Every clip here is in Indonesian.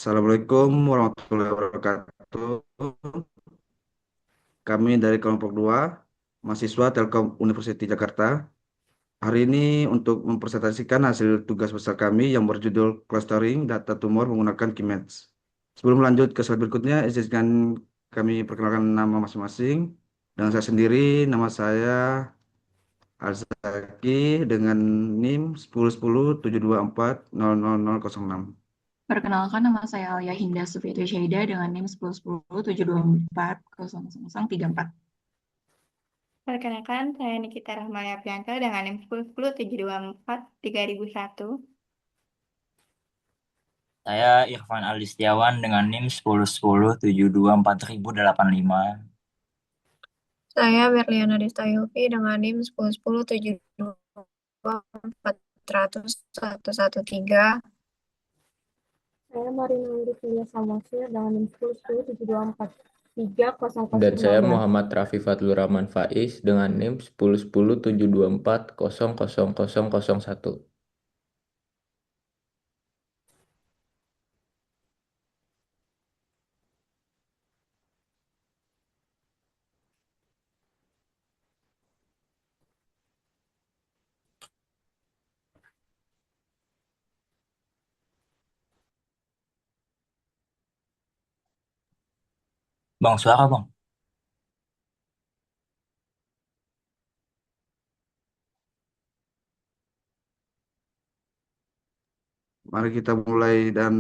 Assalamualaikum warahmatullahi wabarakatuh. Kami dari kelompok 2, mahasiswa Telkom University Jakarta. Hari ini untuk mempresentasikan hasil tugas besar kami yang berjudul Clustering Data Tumor menggunakan Kimex. Sebelum lanjut ke slide berikutnya, izinkan kami perkenalkan nama masing-masing. Dengan saya sendiri, nama saya Arzaki dengan NIM 101072400006. Perkenalkan, nama saya Alia Hinda Sufitri Syaida dengan NIM 101072400034. Perkenalkan, saya Nikita Rahmalia Priyanka dengan NIM 10107243.001. Saya Irfan Ali Setiawan dengan NIM 1010724085. Saya Berliana Desta Yulfi dengan NIM 101072404113. Saya Marina Wilia Samosir dengan NIM 101072430019. Dan saya Muhammad Rafi Fadlur Rahman Faiz dengan NIM 101072400001. Bang, suara bang. Mari kita mulai dan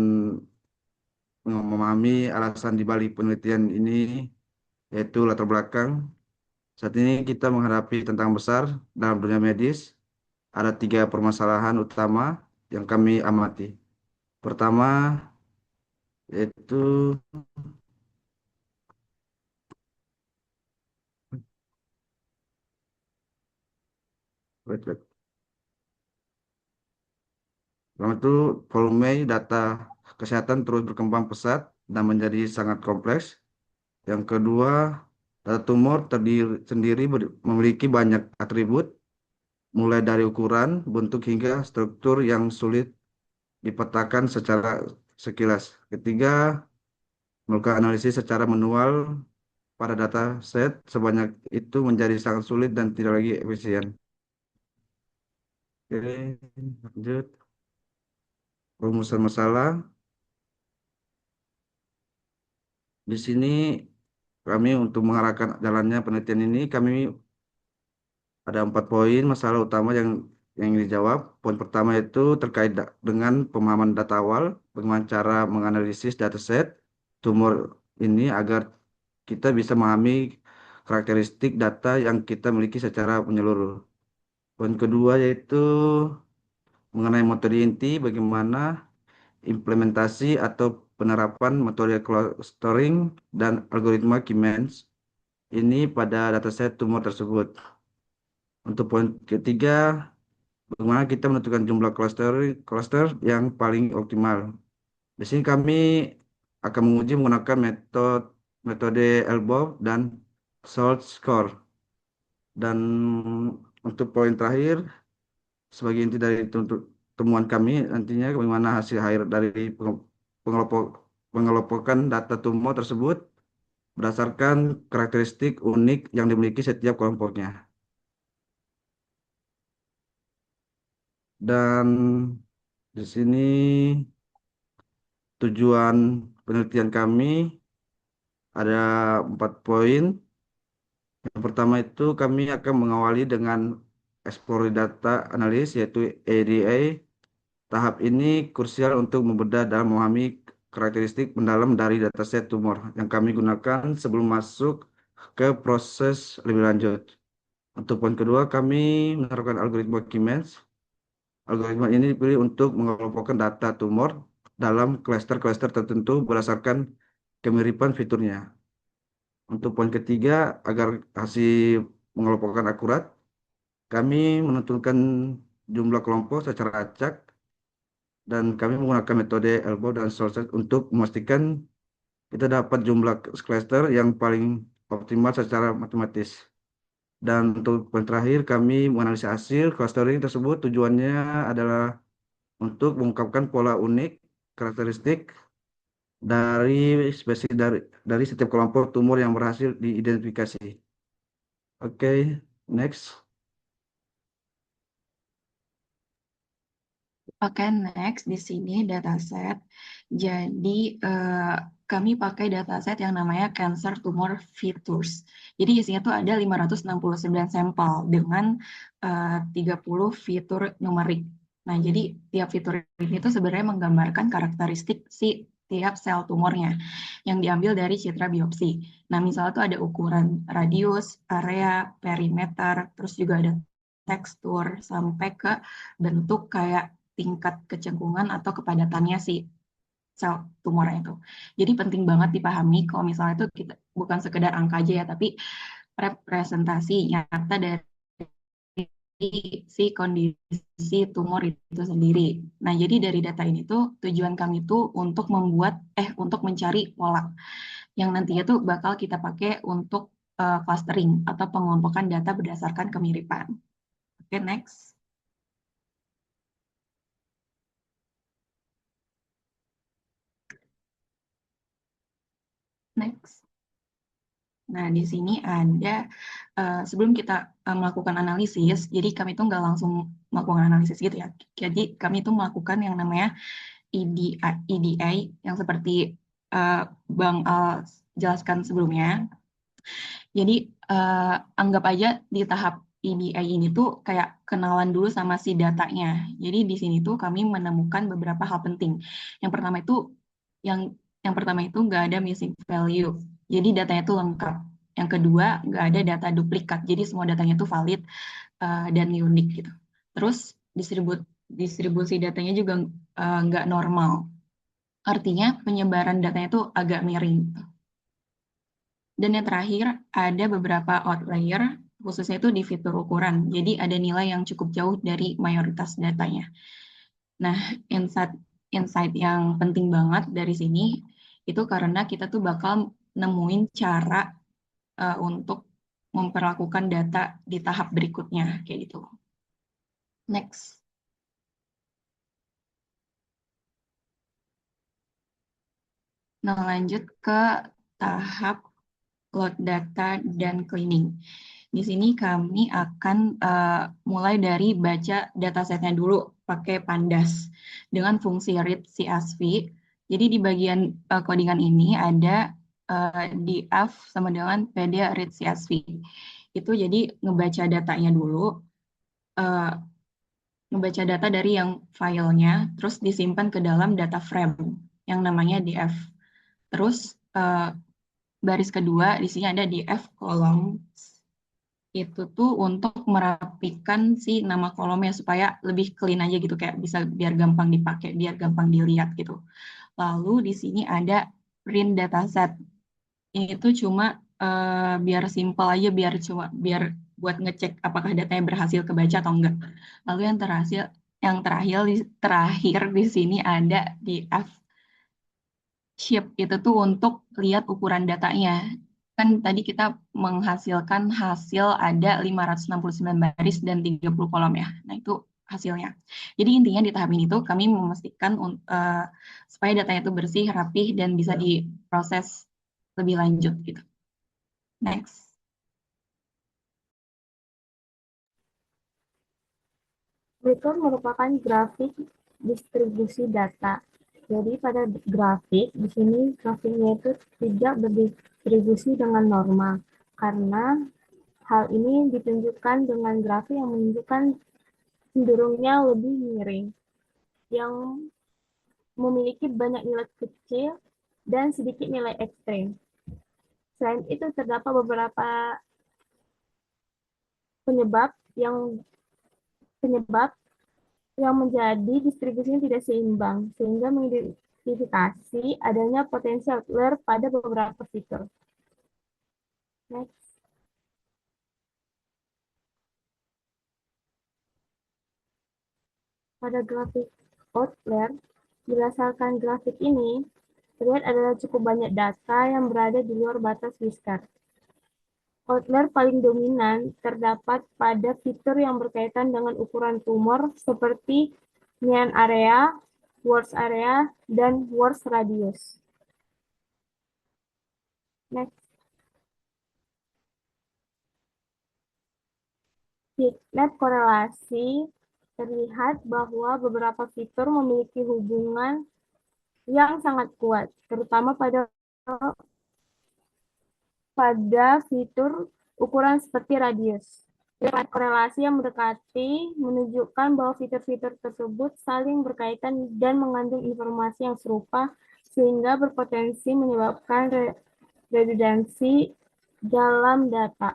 memahami alasan di balik penelitian ini, yaitu latar belakang. Saat ini kita menghadapi tantangan besar dalam dunia medis. Ada tiga permasalahan utama yang kami amati. Pertama, yaitu wait, wait. Pertama itu volume data kesehatan terus berkembang pesat dan menjadi sangat kompleks. Yang kedua, data tumor sendiri memiliki banyak atribut, mulai dari ukuran, bentuk hingga struktur yang sulit dipetakan secara sekilas. Ketiga, melakukan analisis secara manual pada data set sebanyak itu menjadi sangat sulit dan tidak lagi efisien. Oke, lanjut. Rumusan masalah. Di sini kami untuk mengarahkan jalannya penelitian ini, kami ada 4 poin masalah utama yang dijawab. Poin pertama itu terkait dengan pemahaman data awal, bagaimana cara menganalisis dataset tumor ini agar kita bisa memahami karakteristik data yang kita miliki secara menyeluruh. Poin kedua yaitu mengenai metode inti, bagaimana implementasi atau penerapan metode clustering dan algoritma K-means ini pada dataset tumor tersebut. Untuk poin ketiga, bagaimana kita menentukan jumlah cluster yang paling optimal. Di sini kami akan menguji menggunakan metode ELBO dan SALT score. Dan untuk poin terakhir, sebagai inti dari temuan kami, nantinya bagaimana hasil akhir dari pengelompok, pengelompokan data tumor tersebut berdasarkan karakteristik unik yang dimiliki setiap kelompoknya. Dan di sini tujuan penelitian kami ada 4 poin. Yang pertama itu kami akan mengawali dengan exploratory data analysis yaitu ADA. Tahap ini krusial untuk membedah dan memahami karakteristik mendalam dari dataset tumor yang kami gunakan sebelum masuk ke proses lebih lanjut. Untuk poin kedua, kami menerapkan algoritma K-means. Algoritma ini dipilih untuk mengelompokkan data tumor dalam klaster-klaster tertentu berdasarkan kemiripan fiturnya. Untuk poin ketiga, agar hasil mengelompokkan akurat, kami menentukan jumlah kelompok secara acak dan kami menggunakan metode elbow dan sources untuk memastikan kita dapat jumlah cluster yang paling optimal secara matematis. Dan untuk poin terakhir, kami menganalisis hasil clustering tersebut tujuannya adalah untuk mengungkapkan pola unik, karakteristik, dari spesies dari setiap kelompok tumor yang berhasil diidentifikasi. Oke, next. Oke, next di sini dataset. Jadi kami pakai dataset yang namanya Cancer Tumor Features. Jadi isinya tuh ada 569 sampel dengan 30 fitur numerik. Nah, jadi tiap fitur ini tuh sebenarnya menggambarkan karakteristik si tiap sel tumornya yang diambil dari citra biopsi. Nah, misalnya tuh ada ukuran radius, area, perimeter, terus juga ada tekstur sampai ke bentuk kayak tingkat kecengkungan atau kepadatannya si sel tumornya itu. Jadi penting banget dipahami kalau misalnya itu kita bukan sekedar angka aja ya, tapi representasi nyata dari si kondisi tumor itu sendiri. Nah, jadi dari data ini tuh tujuan kami tuh untuk mencari pola yang nantinya tuh bakal kita pakai untuk clustering atau pengelompokan data berdasarkan kemiripan. Oke, next. Next. Nah, di sini ada, sebelum kita melakukan analisis, jadi kami itu nggak langsung melakukan analisis gitu ya. Jadi kami itu melakukan yang namanya EDA yang seperti Bang Al jelaskan sebelumnya. Jadi anggap aja di tahap EDA ini tuh kayak kenalan dulu sama si datanya. Jadi di sini tuh kami menemukan beberapa hal penting. Yang pertama itu yang yang pertama itu nggak ada missing value. Jadi datanya itu lengkap. Yang kedua, nggak ada data duplikat. Jadi semua datanya itu valid dan unik gitu. Terus distribusi datanya juga nggak normal. Artinya penyebaran datanya itu agak miring. Dan yang terakhir, ada beberapa outlier, khususnya itu di fitur ukuran. Jadi ada nilai yang cukup jauh dari mayoritas datanya. Nah, insight yang penting banget dari sini itu karena kita tuh bakal nemuin cara untuk memperlakukan data di tahap berikutnya kayak gitu. Next. Nah, lanjut ke tahap load data dan cleaning. Di sini kami akan mulai dari baca datasetnya dulu pakai Pandas dengan fungsi read CSV. Jadi di bagian codingan ini ada df sama dengan pd read CSV. Itu jadi ngebaca datanya dulu, ngebaca data dari yang filenya, terus disimpan ke dalam data frame yang namanya df. Terus baris kedua di sini ada df column. Itu tuh untuk merapikan si nama kolomnya supaya lebih clean aja gitu, kayak bisa biar gampang dipakai, biar gampang dilihat gitu. Lalu di sini ada print dataset. Ini tuh cuma biar simple aja, biar buat ngecek apakah datanya berhasil kebaca atau enggak. Lalu yang terakhir di sini ada di F Shape, itu tuh untuk lihat ukuran datanya. Kan tadi kita menghasilkan hasil ada 569 baris dan 30 kolom ya. Nah, itu hasilnya. Jadi intinya di tahap ini tuh kami memastikan supaya datanya itu bersih, rapih, dan bisa diproses lebih lanjut gitu. Next. Berikut merupakan grafik distribusi data. Jadi pada grafik di sini grafiknya itu tidak berdistribusi dengan normal karena hal ini ditunjukkan dengan grafik yang menunjukkan cenderungnya lebih miring, yang memiliki banyak nilai kecil dan sedikit nilai ekstrem. Selain itu terdapat beberapa penyebab yang menjadi distribusinya tidak seimbang, sehingga mengidentifikasi adanya potensi outlier pada beberapa fitur. Next. Pada grafik outlier, berdasarkan grafik ini, terlihat adalah cukup banyak data yang berada di luar batas Whisker. Outlier paling dominan terdapat pada fitur yang berkaitan dengan ukuran tumor seperti mean area, worst area, dan worst radius. Next. Heatmap korelasi terlihat bahwa beberapa fitur memiliki hubungan yang sangat kuat, terutama pada fitur ukuran seperti radius. Dengan korelasi yang mendekati menunjukkan bahwa fitur-fitur tersebut saling berkaitan dan mengandung informasi yang serupa sehingga berpotensi menyebabkan redundansi dalam data.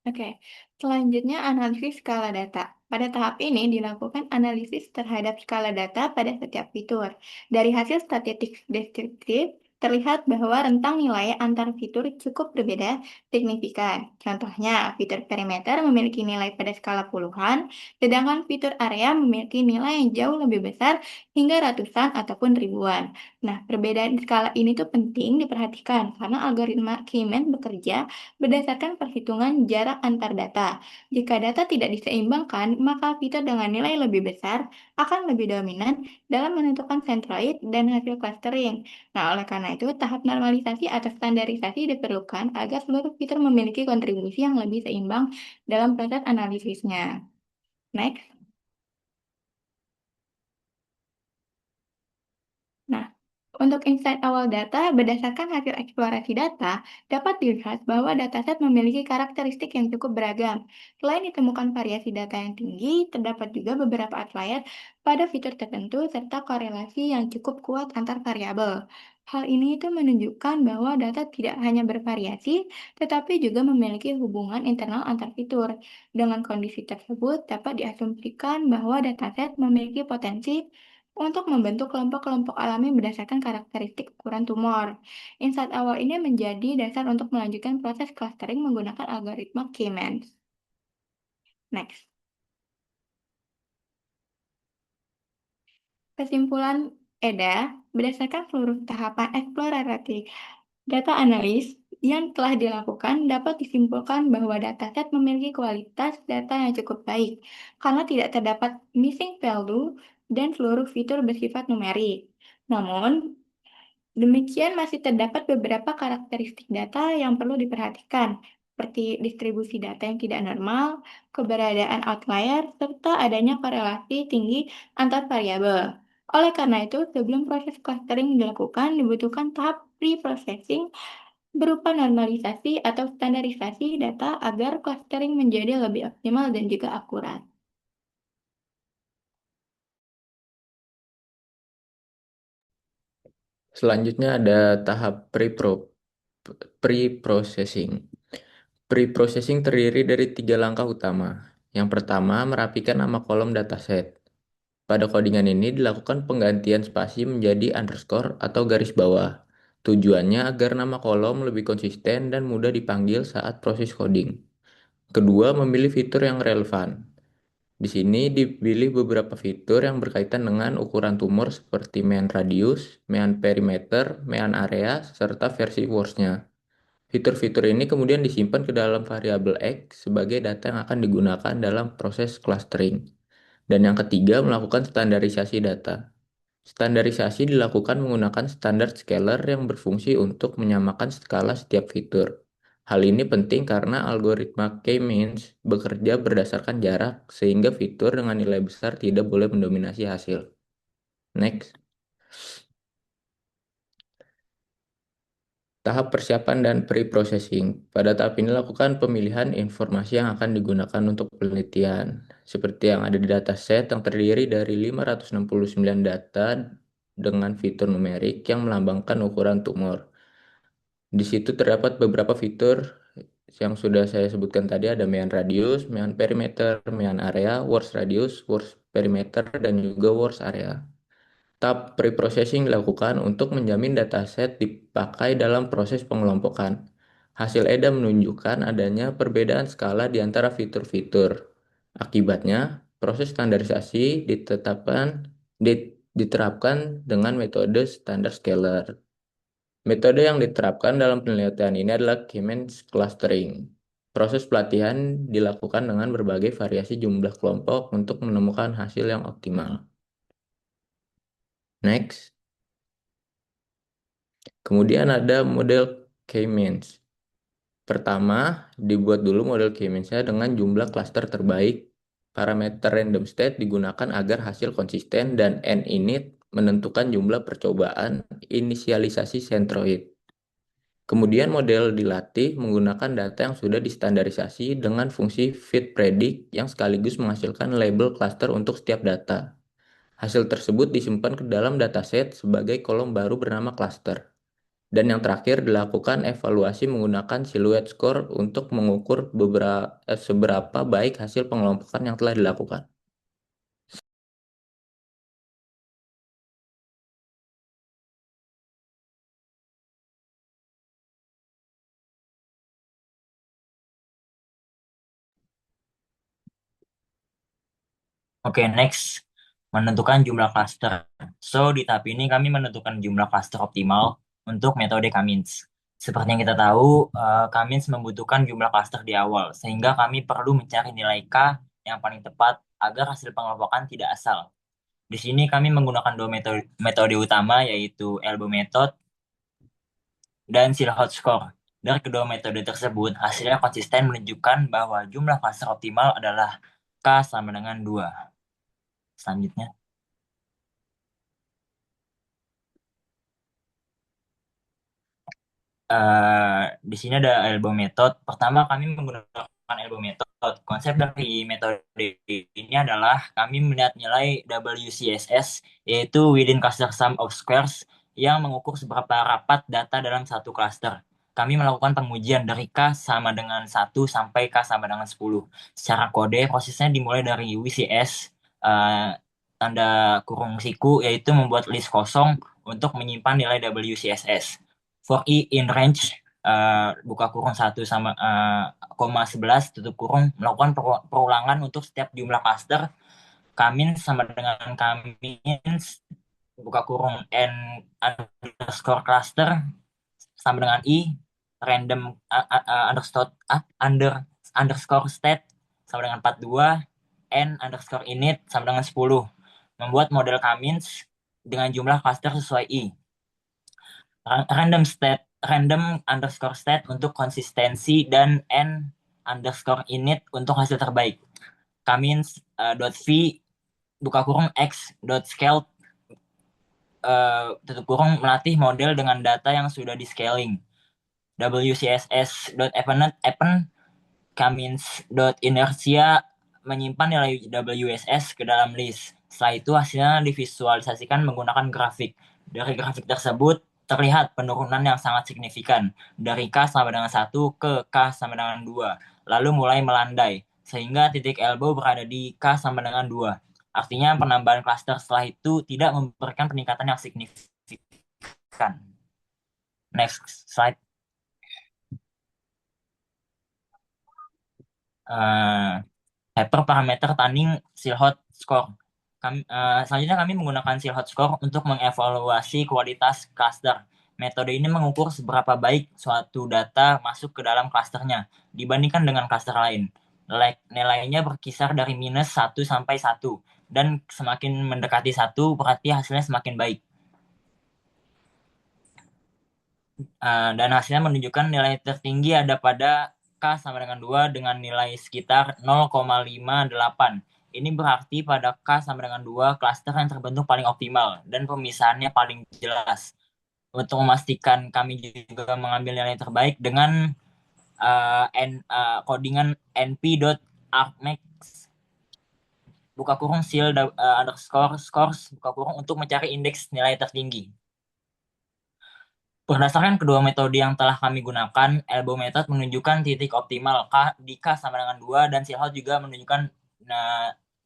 Oke, selanjutnya analisis skala data. Pada tahap ini dilakukan analisis terhadap skala data pada setiap fitur. Dari hasil statistik deskriptif, terlihat bahwa rentang nilai antar fitur cukup berbeda signifikan. Contohnya, fitur perimeter memiliki nilai pada skala puluhan, sedangkan fitur area memiliki nilai yang jauh lebih besar hingga ratusan ataupun ribuan. Nah, perbedaan skala ini tuh penting diperhatikan karena algoritma K-means bekerja berdasarkan perhitungan jarak antar data. Jika data tidak diseimbangkan, maka fitur dengan nilai lebih besar akan lebih dominan dalam menentukan centroid dan hasil clustering. Nah, oleh karena itu, tahap normalisasi atau standarisasi diperlukan agar seluruh fitur memiliki kontribusi yang lebih seimbang dalam proses analisisnya. Next. Nah, untuk insight awal data, berdasarkan hasil eksplorasi data, dapat dilihat bahwa dataset memiliki karakteristik yang cukup beragam. Selain ditemukan variasi data yang tinggi, terdapat juga beberapa outlier pada fitur tertentu serta korelasi yang cukup kuat antar variabel. Hal ini itu menunjukkan bahwa data tidak hanya bervariasi, tetapi juga memiliki hubungan internal antar fitur. Dengan kondisi tersebut, dapat diasumsikan bahwa dataset memiliki potensi untuk membentuk kelompok-kelompok alami berdasarkan karakteristik ukuran tumor. Insight awal ini menjadi dasar untuk melanjutkan proses clustering menggunakan algoritma K-means. Next. Kesimpulan EDA berdasarkan seluruh tahapan eksplorasi data analis yang telah dilakukan dapat disimpulkan bahwa dataset memiliki kualitas data yang cukup baik karena tidak terdapat missing value dan seluruh fitur bersifat numerik. Namun, demikian masih terdapat beberapa karakteristik data yang perlu diperhatikan, seperti distribusi data yang tidak normal, keberadaan outlier, serta adanya korelasi tinggi antar variabel. Oleh karena itu, sebelum proses clustering dilakukan, dibutuhkan tahap pre-processing berupa normalisasi atau standarisasi data agar clustering menjadi lebih optimal dan juga akurat. Selanjutnya ada tahap pre-processing. Pre-processing terdiri dari 3 langkah utama. Yang pertama, merapikan nama kolom dataset. Pada codingan ini dilakukan penggantian spasi menjadi underscore atau garis bawah. Tujuannya agar nama kolom lebih konsisten dan mudah dipanggil saat proses coding. Kedua, memilih fitur yang relevan. Di sini dipilih beberapa fitur yang berkaitan dengan ukuran tumor seperti mean radius, mean perimeter, mean area, serta versi worst-nya. Fitur-fitur ini kemudian disimpan ke dalam variabel X sebagai data yang akan digunakan dalam proses clustering. Dan yang ketiga, melakukan standarisasi data. Standarisasi dilakukan menggunakan standar scalar yang berfungsi untuk menyamakan skala setiap fitur. Hal ini penting karena algoritma K-means bekerja berdasarkan jarak sehingga fitur dengan nilai besar tidak boleh mendominasi hasil. Next. Tahap persiapan dan pre-processing. Pada tahap ini lakukan pemilihan informasi yang akan digunakan untuk penelitian. Seperti yang ada di dataset yang terdiri dari 569 data dengan fitur numerik yang melambangkan ukuran tumor. Di situ terdapat beberapa fitur yang sudah saya sebutkan tadi, ada mean radius, mean perimeter, mean area, worst radius, worst perimeter, dan juga worst area. Tahap pre-processing dilakukan untuk menjamin dataset dipakai dalam proses pengelompokan. Hasil EDA menunjukkan adanya perbedaan skala di antara fitur-fitur. Akibatnya, proses standarisasi diterapkan dengan metode standar scalar. Metode yang diterapkan dalam penelitian ini adalah K-means clustering. Proses pelatihan dilakukan dengan berbagai variasi jumlah kelompok untuk menemukan hasil yang optimal. Next. Kemudian ada model K-means. Pertama, dibuat dulu model K-means-nya dengan jumlah klaster terbaik. Parameter random state digunakan agar hasil konsisten dan n-init menentukan jumlah percobaan inisialisasi sentroid. Kemudian model dilatih menggunakan data yang sudah distandarisasi dengan fungsi fit predict yang sekaligus menghasilkan label klaster untuk setiap data. Hasil tersebut disimpan ke dalam dataset sebagai kolom baru bernama cluster. Dan yang terakhir dilakukan evaluasi menggunakan silhouette score untuk mengukur seberapa baik hasil pengelompokan yang telah dilakukan. Oke, next. Menentukan jumlah cluster. So, di tahap ini kami menentukan jumlah cluster optimal untuk metode K-means. Seperti yang kita tahu, K-means membutuhkan jumlah cluster di awal, sehingga kami perlu mencari nilai K yang paling tepat agar hasil pengelompokan tidak asal. Di sini kami menggunakan dua metode utama, yaitu elbow method dan silhouette score. Dari kedua metode tersebut, hasilnya konsisten menunjukkan bahwa jumlah cluster optimal adalah K sama dengan 2. Selanjutnya. Di sini ada elbow method. Pertama, kami menggunakan elbow method. Konsep dari metode ini adalah kami melihat nilai WCSS, yaitu within cluster sum of squares, yang mengukur seberapa rapat data dalam satu cluster. Kami melakukan pengujian dari K sama dengan 1 sampai K sama dengan 10. Secara kode, prosesnya dimulai dari WCS, tanda kurung siku, yaitu membuat list kosong untuk menyimpan nilai WCSS. For I in range, buka kurung 1 sama koma 11 tutup kurung, melakukan perulangan untuk setiap jumlah cluster. K-means sama dengan K-means buka kurung n underscore cluster sama dengan I random underscore state sama dengan 42, n underscore init sama dengan 10. Membuat model K-means dengan jumlah cluster sesuai I. Random underscore state untuk konsistensi dan n underscore init untuk hasil terbaik. K-means .v buka kurung x .scale tutup kurung melatih model dengan data yang sudah di scaling. WCSS.append K-means .inertia menyimpan nilai WSS ke dalam list. Setelah itu hasilnya divisualisasikan menggunakan grafik. Dari grafik tersebut terlihat penurunan yang sangat signifikan dari K sama dengan 1 ke K sama dengan 2, lalu mulai melandai, sehingga titik elbow berada di K sama dengan 2. Artinya penambahan klaster setelah itu tidak memberikan peningkatan yang signifikan. Next slide. Hyperparameter tanding silhouette score. Selanjutnya kami menggunakan silhouette score untuk mengevaluasi kualitas cluster. Metode ini mengukur seberapa baik suatu data masuk ke dalam clusternya dibandingkan dengan cluster lain. Nilainya berkisar dari minus 1 sampai 1, dan semakin mendekati 1 berarti hasilnya semakin baik. Dan hasilnya menunjukkan nilai tertinggi ada pada K sama dengan 2 dengan nilai sekitar 0,58. Ini berarti pada K sama dengan 2, klaster yang terbentuk paling optimal dan pemisahannya paling jelas. Untuk memastikan kami juga mengambil nilai terbaik dengan codingan np.argmax buka kurung sil underscore scores buka kurung untuk mencari indeks nilai tertinggi. Berdasarkan kedua metode yang telah kami gunakan, elbow method menunjukkan titik optimal di K sama dengan 2, dan silhouette juga menunjukkan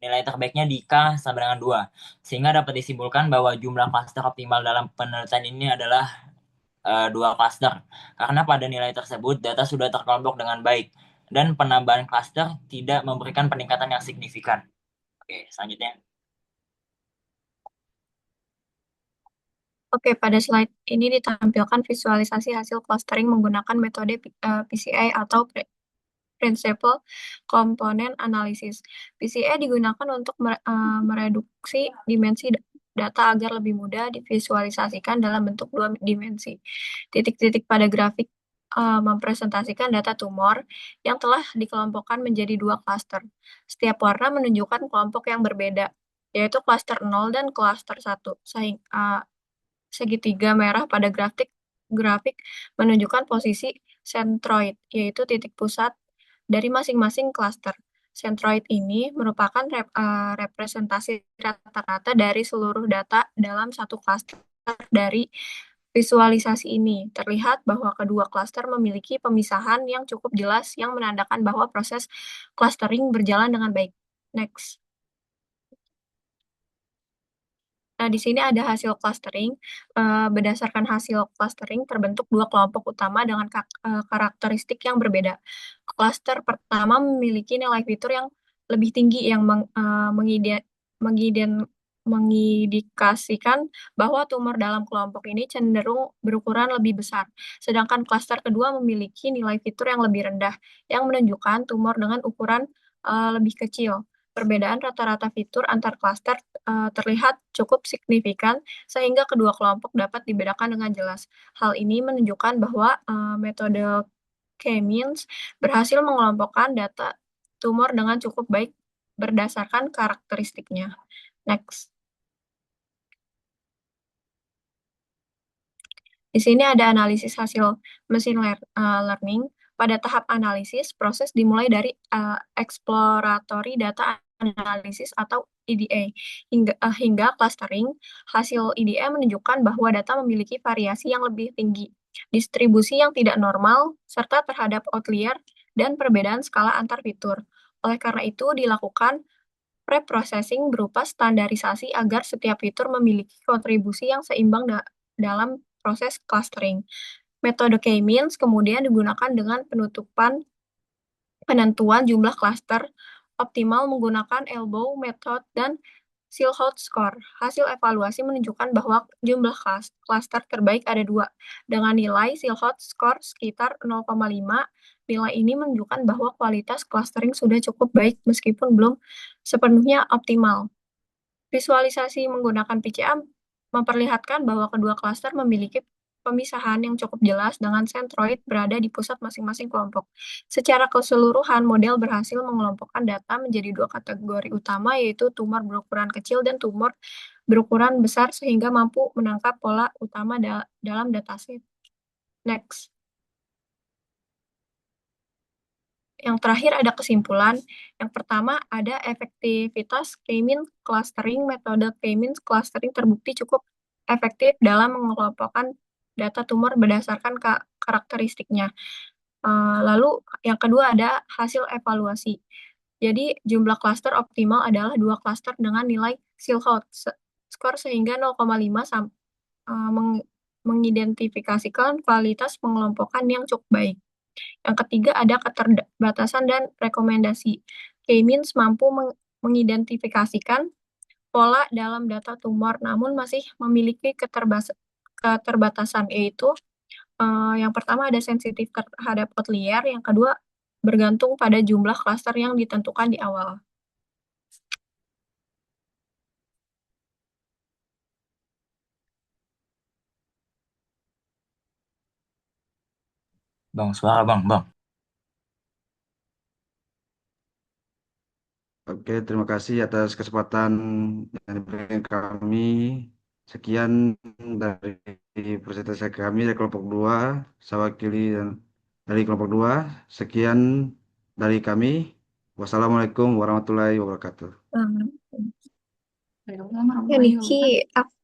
nilai terbaiknya di K sama dengan 2. Sehingga dapat disimpulkan bahwa jumlah klaster optimal dalam penelitian ini adalah 2 klaster. Karena pada nilai tersebut, data sudah terkelompok dengan baik, dan penambahan klaster tidak memberikan peningkatan yang signifikan. Oke, selanjutnya. Oke, pada slide ini ditampilkan visualisasi hasil clustering menggunakan metode PCI atau Principal Component Analysis. PCA digunakan untuk mereduksi dimensi data agar lebih mudah divisualisasikan dalam bentuk dua dimensi. Titik-titik pada grafik mempresentasikan data tumor yang telah dikelompokkan menjadi dua klaster. Setiap warna menunjukkan kelompok yang berbeda, yaitu klaster 0 dan klaster 1. Segitiga merah pada grafik menunjukkan posisi sentroid, yaitu titik pusat dari masing-masing klaster. Sentroid ini merupakan representasi rata-rata dari seluruh data dalam satu klaster. Dari visualisasi ini, terlihat bahwa kedua klaster memiliki pemisahan yang cukup jelas yang menandakan bahwa proses clustering berjalan dengan baik. Next. Nah, di sini ada hasil clustering. Berdasarkan hasil clustering, terbentuk dua kelompok utama dengan karakteristik yang berbeda. Cluster pertama memiliki nilai fitur yang lebih tinggi yang mengindikasikan bahwa tumor dalam kelompok ini cenderung berukuran lebih besar. Sedangkan cluster kedua memiliki nilai fitur yang lebih rendah, yang menunjukkan tumor dengan ukuran lebih kecil. Perbedaan rata-rata fitur antar klaster terlihat cukup signifikan sehingga kedua kelompok dapat dibedakan dengan jelas. Hal ini menunjukkan bahwa metode K-means berhasil mengelompokkan data tumor dengan cukup baik berdasarkan karakteristiknya. Next. Di sini ada analisis hasil machine learning. Pada tahap analisis, proses dimulai dari exploratory data analisis atau EDA hingga clustering. Hasil EDA menunjukkan bahwa data memiliki variasi yang lebih tinggi, distribusi yang tidak normal, serta terhadap outlier dan perbedaan skala antar fitur. Oleh karena itu, dilakukan pre-processing berupa standarisasi agar setiap fitur memiliki kontribusi yang seimbang dalam proses clustering. Metode K-means kemudian digunakan dengan penentuan jumlah cluster optimal menggunakan elbow method dan Silhouette score. Hasil evaluasi menunjukkan bahwa jumlah cluster terbaik ada dua, dengan nilai Silhouette score sekitar 0,5. Nilai ini menunjukkan bahwa kualitas clustering sudah cukup baik meskipun belum sepenuhnya optimal. Visualisasi menggunakan PCA memperlihatkan bahwa kedua klaster memiliki pemisahan yang cukup jelas dengan sentroid berada di pusat masing-masing kelompok. Secara keseluruhan, model berhasil mengelompokkan data menjadi dua kategori utama, yaitu tumor berukuran kecil dan tumor berukuran besar sehingga mampu menangkap pola utama dalam dataset. Next. Yang terakhir ada kesimpulan. Yang pertama ada efektivitas K-means clustering. Metode K-means clustering terbukti cukup efektif dalam mengelompokkan data tumor berdasarkan karakteristiknya. Lalu yang kedua ada hasil evaluasi. Jadi jumlah klaster optimal adalah dua klaster dengan nilai Silhouette score sehingga 0,5 mengidentifikasikan kualitas pengelompokan yang cukup baik. Yang ketiga ada keterbatasan dan rekomendasi. K-means mampu mengidentifikasikan pola dalam data tumor, namun masih memiliki keterbatasan, yaitu yang pertama ada sensitif terhadap outlier, yang kedua bergantung pada jumlah klaster yang ditentukan di awal. Bang, suara bang. Oke, terima kasih atas kesempatan yang diberikan kami. Sekian dari presentasi kami dari kelompok 2, saya wakili dan dari kelompok 2. Sekian dari kami. Wassalamualaikum warahmatullahi wabarakatuh. Waalaikumsalam Ya, warahmatullahi Niki, wabarakatuh.